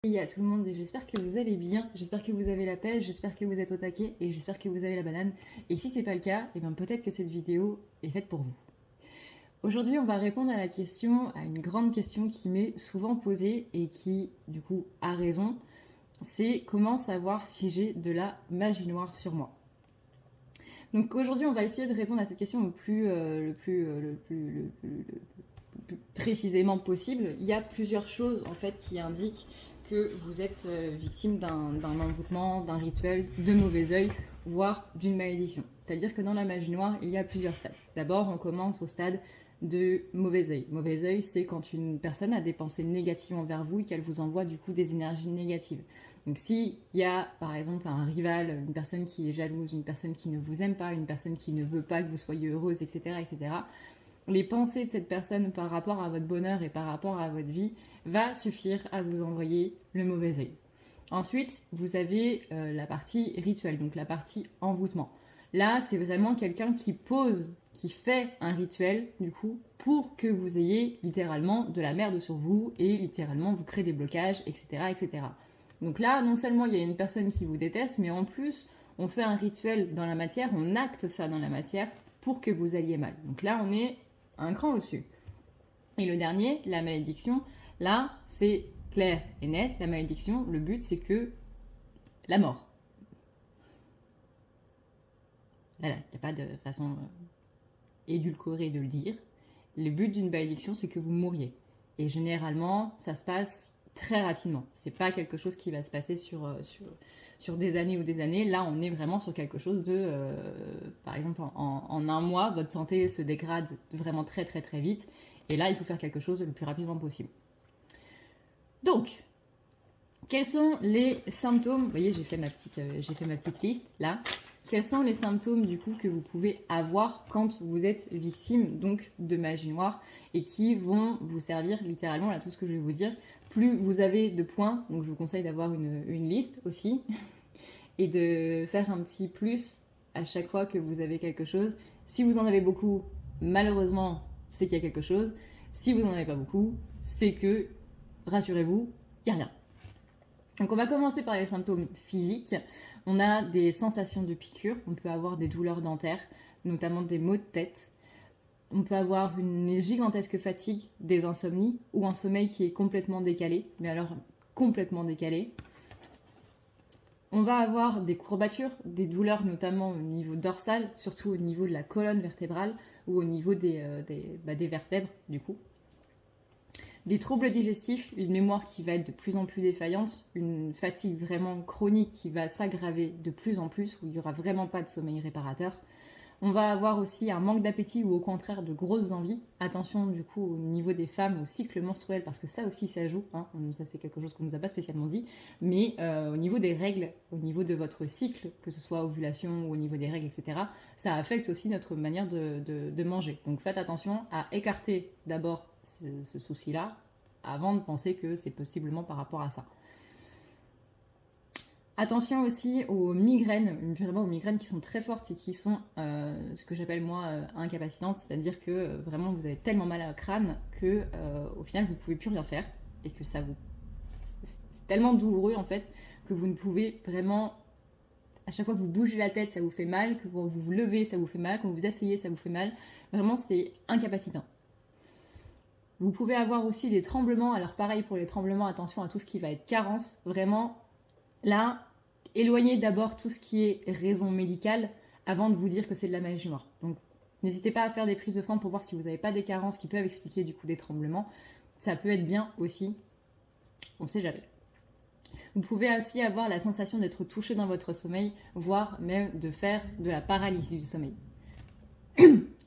Et à tout le monde, et j'espère que vous allez bien, j'espère que vous avez la pêche, j'espère que vous êtes au taquet et j'espère que vous avez la banane. Et si c'est pas le cas, et bien peut-être que cette vidéo est faite pour vous. Aujourd'hui, on va répondre à la question, à une grande question qui m'est souvent posée et qui, du coup, a raison. C'est comment savoir si j'ai de la magie noire sur moi. Donc aujourd'hui, on va essayer de répondre à cette question le plus précisément possible. Il y a plusieurs choses en fait qui indiquent que vous êtes victime d'un envoûtement, d'un rituel, de mauvais œil, voire d'une malédiction. C'est-à-dire que dans la magie noire, il y a plusieurs stades. D'abord, on commence au stade de mauvais œil. Mauvais œil, c'est quand une personne a des pensées négatives envers vous et qu'elle vous envoie du coup des énergies négatives. Donc s'il y a par exemple un rival, une personne qui est jalouse, une personne qui ne vous aime pas, une personne qui ne veut pas que vous soyez heureuse, etc., etc., les pensées de cette personne par rapport à votre bonheur et par rapport à votre vie va suffire à vous envoyer le mauvais œil. Ensuite, vous avez la partie rituelle, donc la partie envoûtement. Là, c'est vraiment quelqu'un qui pose, qui fait un rituel, du coup, pour que vous ayez littéralement de la merde sur vous et littéralement vous crée des blocages, etc., etc. Donc là, non seulement il y a une personne qui vous déteste, mais en plus, on fait un rituel dans la matière, on acte ça dans la matière pour que vous alliez mal. Donc là, on est un cran au-dessus. Et le dernier, la malédiction, là, c'est clair et net. La malédiction, le but, c'est que la mort. Voilà, il n'y a pas de façon édulcorée de le dire. Le but d'une malédiction, c'est que vous mouriez. Et généralement, ça se passe très rapidement. C'est pas quelque chose qui va se passer sur des années ou des années. Là, on est vraiment sur quelque chose de... par exemple, en un mois, votre santé se dégrade vraiment très très très vite. Et là, il faut faire quelque chose le plus rapidement possible. Donc, quels sont les symptômes? Vous voyez, j'ai fait ma petite liste là. Quels sont les symptômes du coup que vous pouvez avoir quand vous êtes victime donc de magie noire et qui vont vous servir littéralement à tout ce que je vais vous dire. Plus vous avez de points, donc je vous conseille d'avoir une liste aussi et de faire un petit plus à chaque fois que vous avez quelque chose. Si vous en avez beaucoup, malheureusement, c'est qu'il y a quelque chose. Si vous n'en avez pas beaucoup, c'est que, rassurez-vous, il n'y a rien. Donc on va commencer par les symptômes physiques. On a des sensations de piqûre, on peut avoir des douleurs dentaires, notamment des maux de tête. On peut avoir une gigantesque fatigue, des insomnies ou un sommeil qui est complètement décalé, mais alors complètement décalé. On va avoir des courbatures, des douleurs notamment au niveau dorsal, surtout au niveau de la colonne vertébrale ou au niveau des vertèbres du coup. Des troubles digestifs, une mémoire qui va être de plus en plus défaillante, une fatigue vraiment chronique qui va s'aggraver de plus en plus, où il n'y aura vraiment pas de sommeil réparateur. On va avoir aussi un manque d'appétit ou au contraire de grosses envies. Attention du coup au niveau des femmes, au cycle menstruel, parce que ça aussi ça joue, hein. Ça c'est quelque chose qu'on ne nous a pas spécialement dit, mais au niveau des règles, au niveau de votre cycle, que ce soit ovulation ou au niveau des règles, etc., ça affecte aussi notre manière de manger. Donc faites attention à écarter d'abord ce souci-là avant de penser que c'est possiblement par rapport à ça. Attention aussi aux migraines, vraiment aux migraines qui sont très fortes et qui sont ce que j'appelle moi incapacitantes, c'est-à-dire que vraiment vous avez tellement mal au crâne que au final vous ne pouvez plus rien faire et que c'est tellement douloureux en fait que vous ne pouvez vraiment, à chaque fois que vous bougez la tête ça vous fait mal, que quand vous vous levez ça vous fait mal, quand vous vous asseyez ça vous fait mal, vraiment c'est incapacitant. Vous pouvez avoir aussi des tremblements, alors pareil pour les tremblements, attention à tout ce qui va être carence, vraiment là, éloignez d'abord tout ce qui est raison médicale avant de vous dire que c'est de la magie noire. Donc n'hésitez pas à faire des prises de sang pour voir si vous n'avez pas des carences qui peuvent expliquer du coup des tremblements. Ça peut être bien aussi, on ne sait jamais. Vous pouvez aussi avoir la sensation d'être touché dans votre sommeil, voire même de faire de la paralysie du sommeil.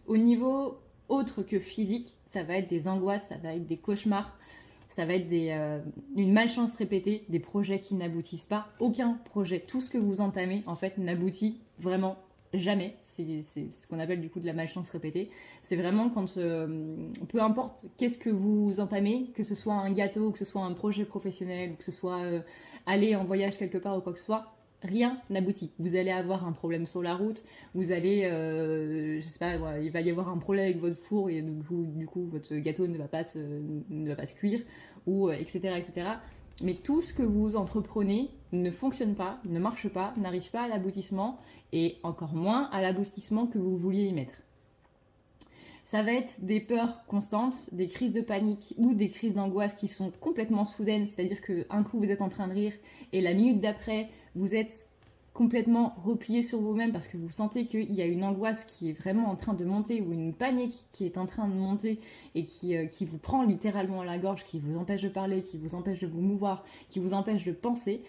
Au niveau autre que physique, ça va être des angoisses, ça va être des cauchemars, ça va être une malchance répétée, des projets qui n'aboutissent pas. Aucun projet, tout ce que vous entamez, en fait, n'aboutit vraiment jamais. C'est ce qu'on appelle du coup de la malchance répétée. C'est vraiment quand, peu importe qu'est-ce que vous entamez, que ce soit un gâteau, que ce soit un projet professionnel, que ce soit aller en voyage quelque part ou quoi que ce soit, rien n'aboutit. Vous allez avoir un problème sur la route, vous allez, je sais pas, il va y avoir un problème avec votre four et du coup votre gâteau ne va pas se cuire, ou etc., etc. Mais tout ce que vous entreprenez ne fonctionne pas, ne marche pas, n'arrive pas à l'aboutissement et encore moins à l'aboutissement que vous vouliez y mettre. Ça va être des peurs constantes, des crises de panique ou des crises d'angoisse qui sont complètement soudaines, c'est-à-dire qu'un coup vous êtes en train de rire et la minute d'après vous êtes complètement replié sur vous-même parce que vous sentez qu'il y a une angoisse qui est vraiment en train de monter ou une panique qui est en train de monter et qui vous prend littéralement à la gorge, qui vous empêche de parler, qui vous empêche de vous mouvoir, qui vous empêche de penser.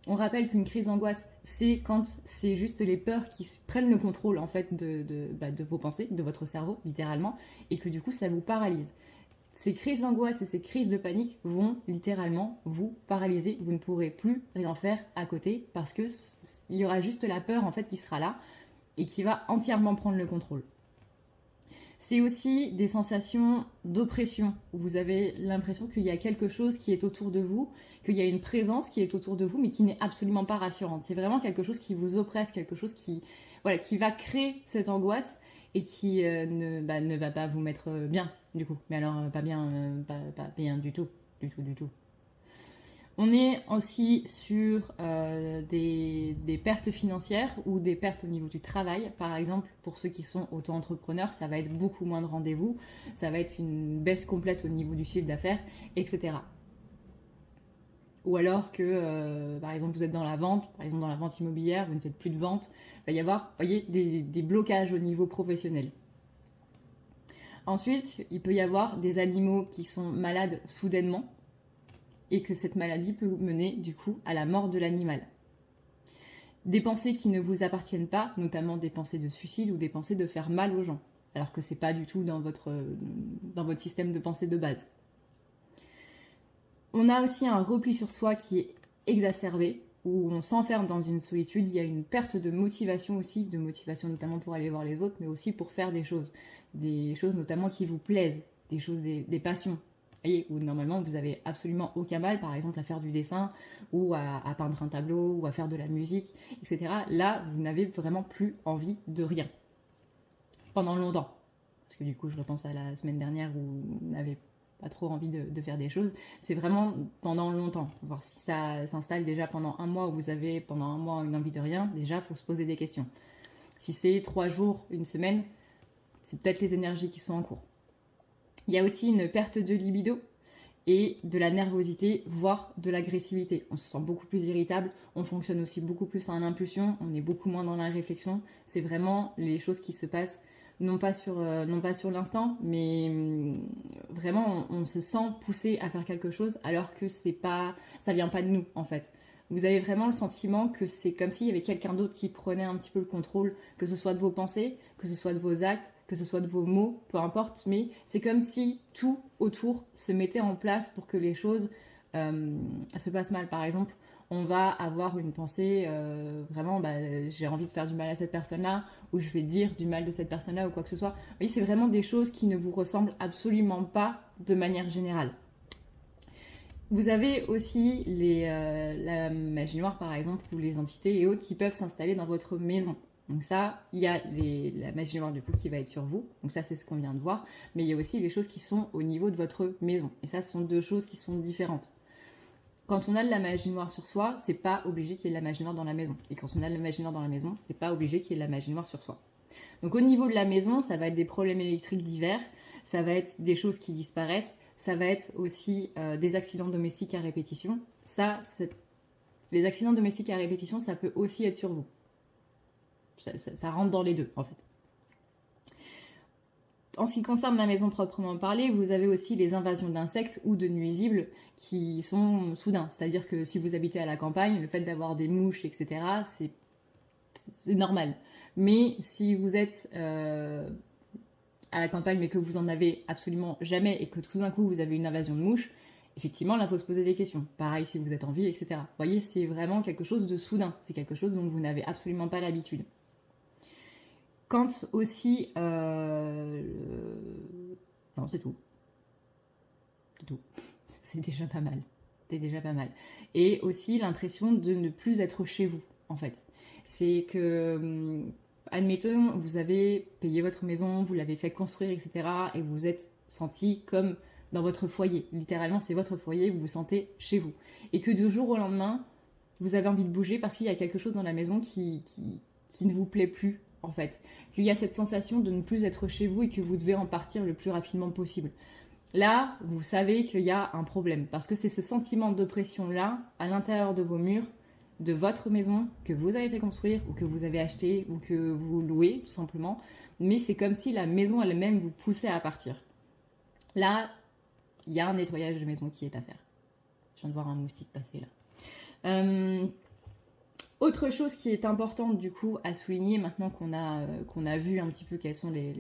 On rappelle qu'une crise d'angoisse, c'est quand c'est juste les peurs qui prennent le contrôle en fait de vos pensées, de votre cerveau littéralement, et que du coup ça vous paralyse. Ces crises d'angoisse et ces crises de panique vont littéralement vous paralyser. Vous ne pourrez plus rien faire à côté parce que il y aura juste la peur en fait qui sera là et qui va entièrement prendre le contrôle. C'est aussi des sensations d'oppression où vous avez l'impression qu'il y a quelque chose qui est autour de vous, qu'il y a une présence qui est autour de vous mais qui n'est absolument pas rassurante. C'est vraiment quelque chose qui vous oppresse, quelque chose qui va créer cette angoisse et qui ne va pas vous mettre bien du coup. Mais alors pas bien du tout. On est aussi sur des pertes financières ou des pertes au niveau du travail. Par exemple, pour ceux qui sont auto-entrepreneurs, ça va être beaucoup moins de rendez-vous, ça va être une baisse complète au niveau du chiffre d'affaires, etc. Ou alors que, par exemple, vous êtes dans la vente, par exemple dans la vente immobilière, vous ne faites plus de vente, il va y avoir, des blocages au niveau professionnel. Ensuite, il peut y avoir des animaux qui sont malades soudainement et que cette maladie peut mener du coup à la mort de l'animal. Des pensées qui ne vous appartiennent pas, notamment des pensées de suicide ou des pensées de faire mal aux gens, alors que c'est pas du tout dans votre système de pensée de base. On a aussi un repli sur soi qui est exacerbé, où on s'enferme dans une solitude, il y a une perte de motivation aussi, de motivation notamment pour aller voir les autres, mais aussi pour faire des choses notamment qui vous plaisent, des passions. Voyez, où normalement vous avez absolument aucun mal, par exemple à faire du dessin ou à peindre un tableau ou à faire de la musique, etc. Là, vous n'avez vraiment plus envie de rien pendant longtemps. Parce que du coup, je repense à la semaine dernière où vous n'avez pas trop envie de faire des choses. C'est vraiment pendant longtemps. Voir si ça s'installe déjà pendant un mois où vous avez pendant un mois une envie de rien, déjà, il faut se poser des questions. Si c'est 3 jours, une semaine, c'est peut-être les énergies qui sont en cours. Il y a aussi une perte de libido et de la nervosité, voire de l'agressivité. On se sent beaucoup plus irritable, on fonctionne aussi beaucoup plus en impulsion, on est beaucoup moins dans la réflexion. C'est vraiment les choses qui se passent, non pas sur l'instant, mais vraiment on se sent poussé à faire quelque chose alors que ça vient pas de nous en fait. Vous avez vraiment le sentiment que c'est comme s'il y avait quelqu'un d'autre qui prenait un petit peu le contrôle, que ce soit de vos pensées, que ce soit de vos actes, que ce soit de vos mots, peu importe, mais c'est comme si tout autour se mettait en place pour que les choses se passent mal. Par exemple, on va avoir une pensée vraiment, j'ai envie de faire du mal à cette personne-là, ou je vais dire du mal de cette personne-là, ou quoi que ce soit. Vous voyez, c'est vraiment des choses qui ne vous ressemblent absolument pas de manière générale. Vous avez aussi la magie noire, par exemple, ou les entités et autres qui peuvent s'installer dans votre maison. Donc ça, il y a la magie noire du coup qui va être sur vous. Donc ça, c'est ce qu'on vient de voir. Mais il y a aussi les choses qui sont au niveau de votre maison. Et ça, ce sont deux choses qui sont différentes. Quand on a de la magie noire sur soi, c'est pas obligé qu'il y ait de la magie noire dans la maison. Et quand on a de la magie noire dans la maison, c'est pas obligé qu'il y ait de la magie noire sur soi. Donc au niveau de la maison, ça va être des problèmes électriques divers, ça va être des choses qui disparaissent, ça va être aussi des accidents domestiques à répétition. Les accidents domestiques à répétition, ça peut aussi être sur vous. Ça rentre dans les deux, en fait. En ce qui concerne la maison proprement parlée, vous avez aussi les invasions d'insectes ou de nuisibles qui sont soudains. C'est-à-dire que si vous habitez à la campagne, le fait d'avoir des mouches, etc., c'est normal. Mais si vous êtes à la campagne mais que vous en avez absolument jamais et que tout d'un coup vous avez une invasion de mouches, effectivement là il faut se poser des questions. Pareil si vous êtes en vie, etc. Vous voyez, c'est vraiment quelque chose de soudain. C'est quelque chose dont vous n'avez absolument pas l'habitude. Quand aussi... Non, c'est tout. C'est tout. C'est déjà pas mal. C'est déjà pas mal. Et aussi l'impression de ne plus être chez vous, en fait. C'est que... admettons, vous avez payé votre maison, vous l'avez fait construire, etc. et vous vous êtes senti comme dans votre foyer. Littéralement, c'est votre foyer, vous vous sentez chez vous. Et que du jour au lendemain, vous avez envie de bouger parce qu'il y a quelque chose dans la maison qui ne vous plaît plus, en fait. Qu'il y a cette sensation de ne plus être chez vous et que vous devez en partir le plus rapidement possible. Là, vous savez qu'il y a un problème parce que c'est ce sentiment d'oppression-là, à l'intérieur de vos murs, de votre maison que vous avez fait construire ou que vous avez acheté ou que vous louez, tout simplement. Mais c'est comme si la maison elle-même vous poussait à partir. Là, il y a un nettoyage de maison qui est à faire. Je viens de voir un moustique passer là. Autre chose qui est importante du coup à souligner maintenant qu'on a vu un petit peu quels sont les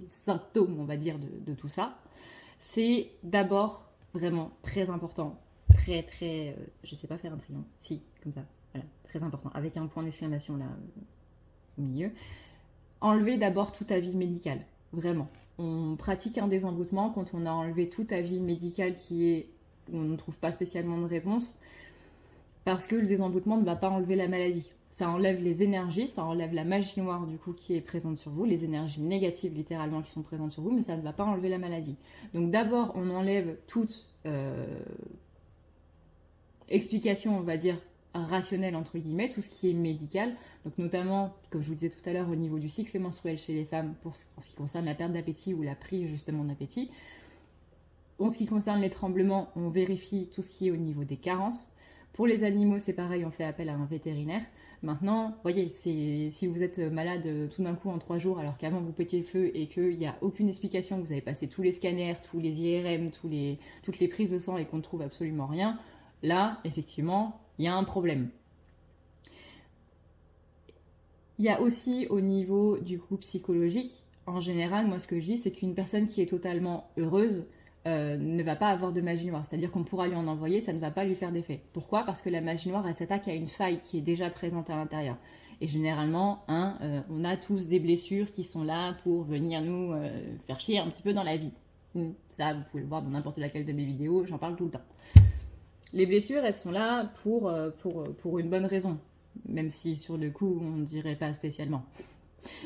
symptômes, on va dire, de tout ça, c'est d'abord vraiment très important, je sais pas faire un triangle, si, comme ça, voilà, très important, avec un point d'exclamation là au milieu. Enlever d'abord tout avis médical, vraiment. On pratique un désenvoûtement quand on a enlevé tout avis médical où on ne trouve pas spécialement de réponse, parce que le désenvoûtement ne va pas enlever la maladie. Ça enlève les énergies, ça enlève la magie noire du coup qui est présente sur vous, les énergies négatives littéralement qui sont présentes sur vous, mais ça ne va pas enlever la maladie. Donc d'abord on enlève toute explication, on va dire, rationnelle entre guillemets, tout ce qui est médical, donc notamment, comme je vous disais tout à l'heure, au niveau du cycle menstruel chez les femmes, en ce qui concerne la perte d'appétit ou la prise justement d'appétit. En ce qui concerne les tremblements, on vérifie tout ce qui est au niveau des carences. Pour les animaux, c'est pareil, on fait appel à un vétérinaire. Maintenant, voyez, si vous êtes malade tout d'un coup en 3 jours, alors qu'avant vous pétiez le feu et qu'il n'y a aucune explication, vous avez passé tous les scanners, tous les IRM, toutes les prises de sang et qu'on ne trouve absolument rien, là, effectivement, il y a un problème. Il y a aussi au niveau du groupe psychologique, en général, moi ce que je dis, c'est qu'une personne qui est totalement heureuse, ne va pas avoir de magie noire. C'est-à-dire qu'on pourra lui en envoyer, ça ne va pas lui faire d'effet. Pourquoi ? Parce que la magie noire, elle s'attaque à une faille qui est déjà présente à l'intérieur. Et généralement, on a tous des blessures qui sont là pour venir nous faire chier un petit peu dans la vie. Ça, vous pouvez le voir dans n'importe laquelle de mes vidéos, j'en parle tout le temps. Les blessures, elles sont là pour une bonne raison. Même si sur le coup, on ne dirait pas spécialement.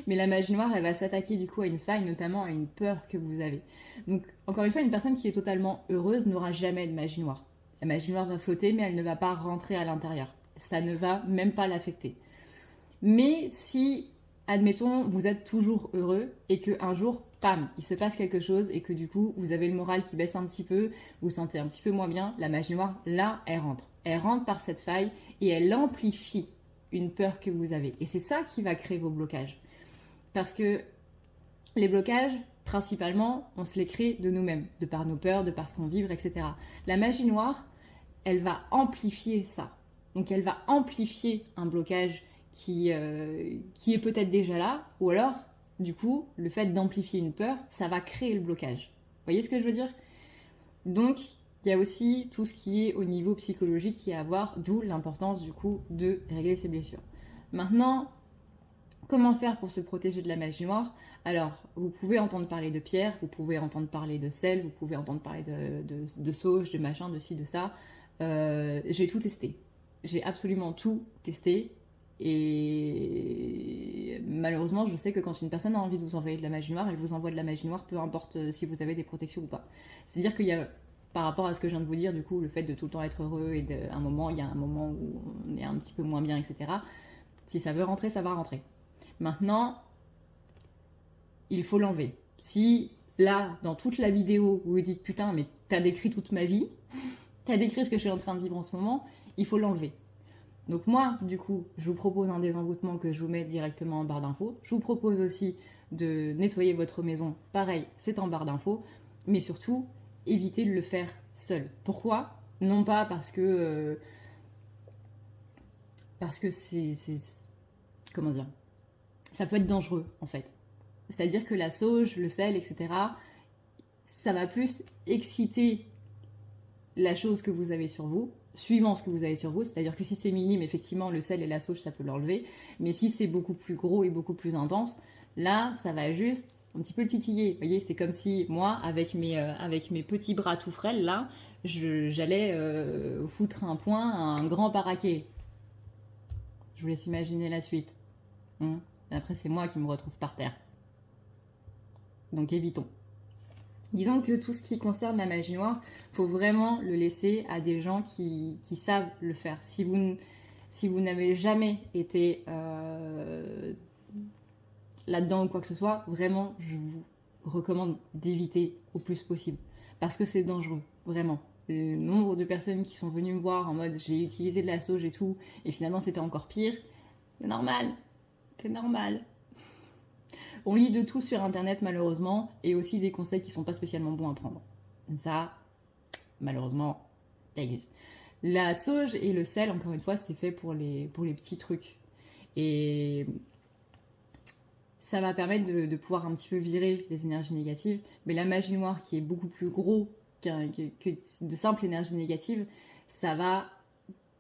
Mais la magie noire, elle va s'attaquer du coup à une faille, notamment à une peur que vous avez. Donc, encore une fois, une personne qui est totalement heureuse n'aura jamais de magie noire. La magie noire va flotter, mais elle ne va pas rentrer à l'intérieur. Ça ne va même pas l'affecter. Mais si, admettons, vous êtes toujours heureux et qu'un jour, pam, il se passe quelque chose et que du coup, vous avez le moral qui baisse un petit peu, vous vous sentez un petit peu moins bien, la magie noire, là, elle rentre. Elle rentre par cette faille et elle amplifie une peur que vous avez. Et c'est ça qui va créer vos blocages. Parce que les blocages, principalement, on se les crée de nous-mêmes, de par nos peurs, de par ce qu'on vibre, etc. La magie noire, elle va amplifier ça. Donc elle va amplifier un blocage qui est peut-être déjà là, ou alors, du coup, le fait d'amplifier une peur, ça va créer le blocage. Vous voyez ce que je veux dire ? Donc, il y a aussi tout ce qui est au niveau psychologique qui est à voir, d'où l'importance du coup de régler ses blessures. Maintenant, comment faire pour se protéger de la magie noire ? Alors, vous pouvez entendre parler de pierre, vous pouvez entendre parler de sel, vous pouvez entendre parler de sauge, de machin, de ci, de ça. J'ai tout testé. J'ai absolument tout testé. Et malheureusement, je sais que quand une personne a envie de vous envoyer de la magie noire, elle vous envoie de la magie noire, peu importe si vous avez des protections ou pas. C'est-à-dire qu'il y a, par rapport à ce que je viens de vous dire, du coup, le fait de tout le temps être heureux et il y a un moment où on est un petit peu moins bien, etc. Si ça veut rentrer, ça va rentrer. Maintenant, il faut l'enlever. Si là, dans toute la vidéo, vous vous dites putain, mais t'as décrit toute ma vie, t'as décrit ce que je suis en train de vivre en ce moment, il faut l'enlever. Donc moi, du coup, je vous propose un désenvoûtement que je vous mets directement en barre d'infos. Je vous propose aussi de nettoyer votre maison. Pareil, c'est en barre d'infos. Mais surtout, évitez de le faire seul. Pourquoi ? Non pas parce que c'est comment dire ? Ça peut être dangereux, en fait. C'est-à-dire que la sauge, le sel, etc., ça va plus exciter la chose que vous avez sur vous, suivant ce que vous avez sur vous. C'est-à-dire que si c'est minime, effectivement, le sel et la sauge, ça peut l'enlever. Mais si c'est beaucoup plus gros et beaucoup plus intense, là, ça va juste un petit peu le titiller. Vous voyez, c'est comme si moi, avec mes petits bras tout frêles, là, j'allais foutre un point à un grand paraquet. Je vous laisse imaginer la suite. Après, c'est moi qui me retrouve par terre. Donc évitons. Disons que tout ce qui concerne la magie noire, faut vraiment le laisser à des gens qui savent le faire. Si vous n'avez jamais été là-dedans ou quoi que ce soit, vraiment, je vous recommande d'éviter au plus possible. Parce que c'est dangereux, vraiment. Le nombre de personnes qui sont venues me voir en mode j'ai utilisé de la sauge et tout, et finalement c'était encore pire, c'est normal. C'est normal. On lit de tout sur internet malheureusement, et aussi des conseils qui sont pas spécialement bons à prendre. Ça, malheureusement, ça existe. La sauge et le sel, encore une fois, c'est fait pour les petits trucs. Et ça va permettre de pouvoir un petit peu virer les énergies négatives. Mais la magie noire, qui est beaucoup plus gros que de simples énergies négatives, ça va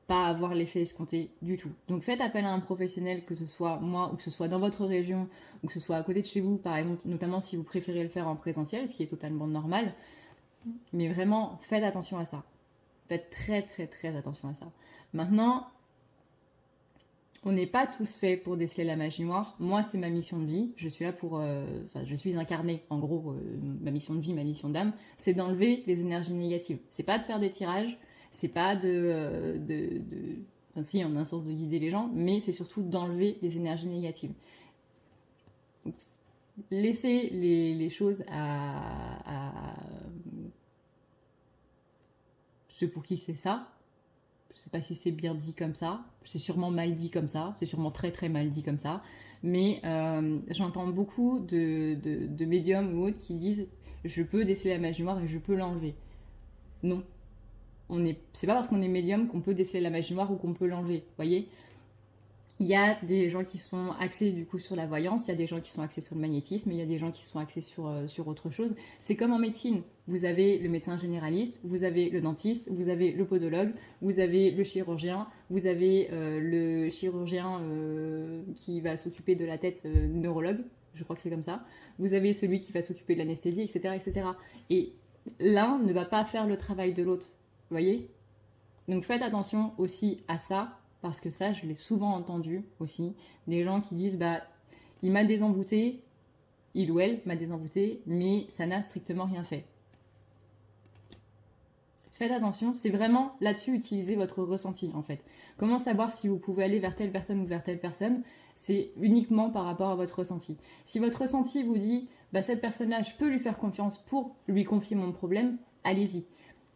pas avoir l'effet escompté du tout. Donc faites appel à un professionnel, que ce soit moi ou que ce soit dans votre région ou que ce soit à côté de chez vous, par exemple, notamment si vous préférez le faire en présentiel, ce qui est totalement normal. Mais vraiment, faites attention à ça. Faites très très très attention à ça. Maintenant, on n'est pas tous faits pour déceler la magie noire. Moi, c'est ma mission de vie. Je suis là pour... je suis incarnée, en gros, ma mission de vie, ma mission d'âme, c'est d'enlever les énergies négatives. C'est pas de faire des tirages, c'est pas enfin, si, on a un sens de guider les gens, mais c'est surtout d'enlever les énergies négatives. Donc, laissez les choses à... Je sais pour qui c'est ça. Je sais pas si c'est bien dit comme ça. C'est sûrement mal dit comme ça. C'est sûrement très très mal dit comme ça. Mais j'entends beaucoup de médiums ou autres qui disent je peux déceler la magie noire et je peux l'enlever. Non. C'est pas parce qu'on est médium qu'on peut déceler la magie noire ou qu'on peut l'enlever. Voyez ? Il y a des gens qui sont axés du coup sur la voyance, il y a des gens qui sont axés sur le magnétisme, il y a des gens qui sont axés sur autre chose. C'est comme en médecine. Vous avez le médecin généraliste, vous avez le dentiste, vous avez le podologue, vous avez le chirurgien, vous avez le chirurgien qui va s'occuper de la tête, neurologue, je crois que c'est comme ça. Vous avez celui qui va s'occuper de l'anesthésie, etc., etc. Et l'un ne va pas faire le travail de l'autre. Vous voyez ? Donc faites attention aussi à ça. Parce que ça, je l'ai souvent entendu aussi, des gens qui disent bah, il m'a désembouté, il ou elle m'a désembouté, mais ça n'a strictement rien fait. Faites attention, c'est vraiment là-dessus utiliser votre ressenti en fait. Comment savoir si vous pouvez aller vers telle personne ou vers telle personne? C'est uniquement par rapport à votre ressenti. Si votre ressenti vous dit bah, cette personne-là, je peux lui faire confiance pour lui confier mon problème, allez-y.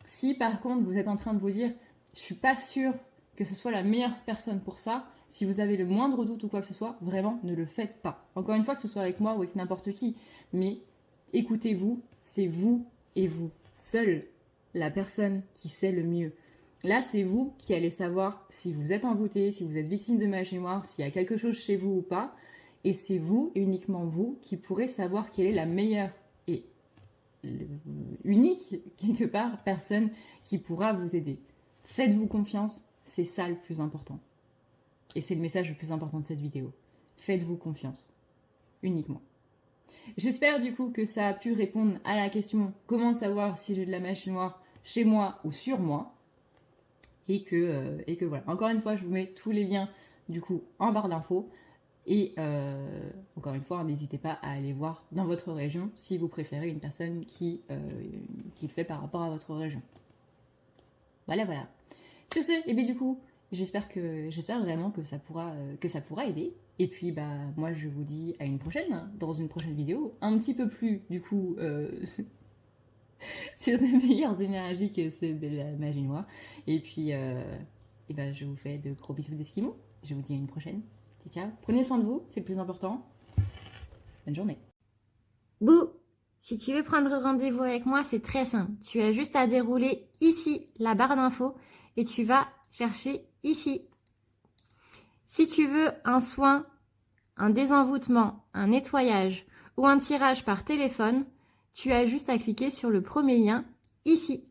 Si par contre vous êtes en train de vous dire je suis pas sûre que ce soit la meilleure personne pour ça, si vous avez le moindre doute ou quoi que ce soit, vraiment, ne le faites pas. Encore une fois, que ce soit avec moi ou avec n'importe qui, mais écoutez-vous, c'est vous et vous seul la personne qui sait le mieux. Là, c'est vous qui allez savoir si vous êtes envoûté, si vous êtes victime de magie noire, s'il y a quelque chose chez vous ou pas, et c'est vous, et uniquement vous, qui pourrez savoir quelle est la meilleure et unique, quelque part, personne qui pourra vous aider. Faites-vous confiance. C'est ça le plus important. Et c'est le message le plus important de cette vidéo. Faites-vous confiance. Uniquement. J'espère du coup que ça a pu répondre à la question comment savoir si j'ai de la magie noire chez moi ou sur moi. Et que voilà. Encore une fois, je vous mets tous les liens du coup en barre d'infos. Et encore une fois, n'hésitez pas à aller voir dans votre région si vous préférez une personne qui le fait par rapport à votre région. Voilà. Sur ce, et bien du coup, j'espère vraiment que ça pourra aider. Et puis bah moi je vous dis à une prochaine, dans une prochaine vidéo, un petit peu plus du coup sur des meilleures énergies que c'est de la magie noire. Et puis et bah, je vous fais de gros bisous d'esquimaux. Je vous dis à une prochaine. Ciao. Prenez soin de vous, c'est le plus important. Bonne journée. Bouh! Si tu veux prendre rendez-vous avec moi, c'est très simple. Tu as juste à dérouler ici la barre d'infos et tu vas chercher ici. Si tu veux un soin, un désenvoûtement, un nettoyage ou un tirage par téléphone, tu as juste à cliquer sur le premier lien ici.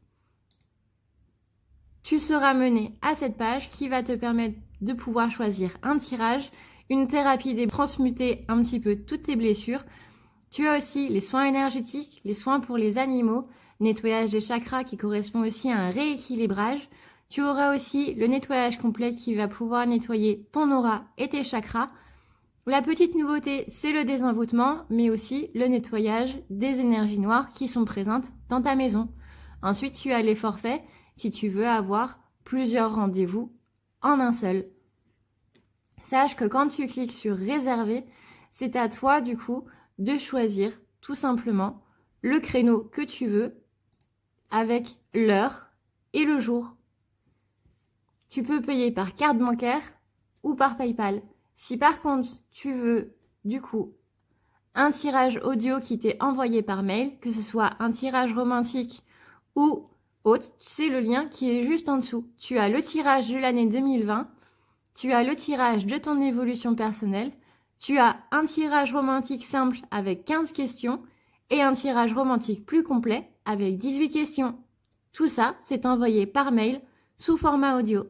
Tu seras mené à cette page qui va te permettre de pouvoir choisir un tirage, une thérapie transmuter un petit peu toutes tes blessures. Tu as aussi les soins énergétiques, les soins pour les animaux, nettoyage des chakras qui correspond aussi à un rééquilibrage. Tu auras aussi le nettoyage complet qui va pouvoir nettoyer ton aura et tes chakras. La petite nouveauté, c'est le désenvoûtement, mais aussi le nettoyage des énergies noires qui sont présentes dans ta maison. Ensuite, tu as les forfaits si tu veux avoir plusieurs rendez-vous en un seul. Sache que quand tu cliques sur réserver, c'est à toi du coup de choisir tout simplement le créneau que tu veux avec l'heure et le jour. Tu peux payer par carte bancaire ou par PayPal. Si par contre tu veux du coup un tirage audio qui t'est envoyé par mail, que ce soit un tirage romantique ou autre, c'est le lien qui est juste en dessous. Tu as le tirage de l'année 2020, tu as le tirage de ton évolution personnelle, tu as un tirage romantique simple avec 15 questions et un tirage romantique plus complet avec 18 questions. Tout ça, c'est envoyé par mail sous format audio.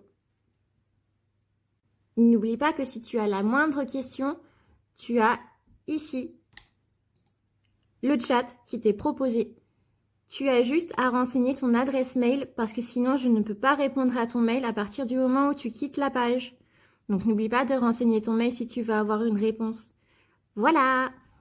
N'oublie pas que si tu as la moindre question, tu as ici le chat qui t'est proposé. Tu as juste à renseigner ton adresse mail parce que sinon je ne peux pas répondre à ton mail à partir du moment où tu quittes la page. Donc n'oublie pas de renseigner ton mail si tu veux avoir une réponse. Voilà!